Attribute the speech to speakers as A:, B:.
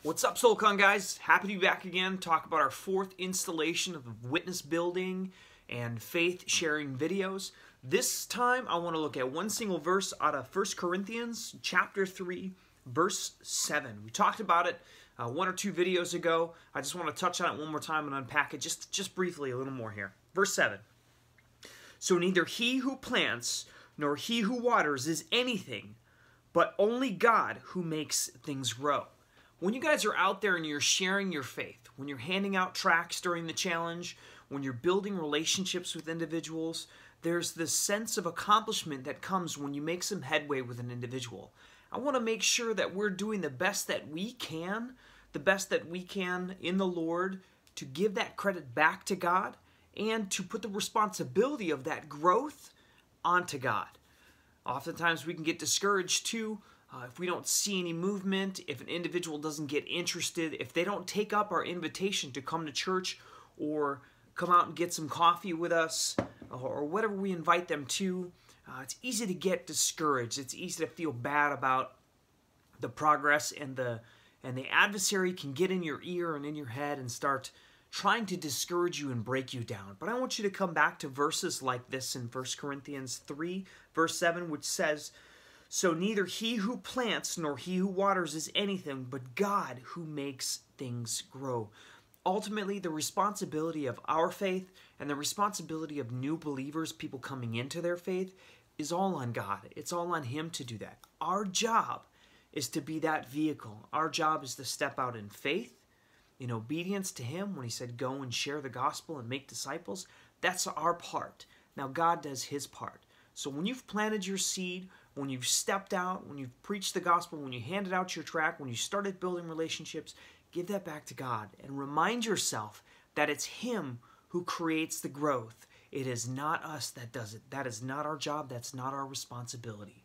A: What's up, Soulcon guys? Happy to be back again. Talk about our fourth installation of Witness Building and faith sharing videos. This time I want to look at one single verse out of 1 Corinthians chapter 3, verse 7. We talked about it one or two videos ago. I just want to touch on it one more time and unpack it just briefly a little more here. Verse 7. So neither he who plants nor he who waters is anything, but only God who makes things grow. When you guys are out there and you're sharing your faith, when you're handing out tracts during the challenge, when you're building relationships with individuals, there's this sense of accomplishment that comes when you make some headway with an individual. I want to make sure that we're doing the best that we can in the Lord, to give that credit back to God and to put the responsibility of that growth onto God. Oftentimes we can get discouraged too if we don't see any movement, if an individual doesn't get interested, if they don't take up our invitation to come to church or come out and get some coffee with us or whatever we invite them to. It's easy to get discouraged. It's easy to feel bad about the progress, and the adversary can get in your ear and in your head and start trying to discourage you and break you down. But I want you to come back to verses like this in 1 Corinthians 3, verse 7, which says, so neither he who plants nor he who waters is anything, but God who makes things grow. Ultimately, the responsibility of our faith and the responsibility of new believers, people coming into their faith, is all on God. It's all on Him to do that. Our job is to be that vehicle. Our job is to step out in faith, in obedience to Him when He said, go and share the gospel and make disciples. That's our part. Now God does His part. So when you've planted your seed, when you've stepped out, when you've preached the gospel, when you handed out your tract, when you started building relationships, give that back to God and remind yourself that it's Him who creates the growth. It is not us that does it. That is not our job. That's not our responsibility.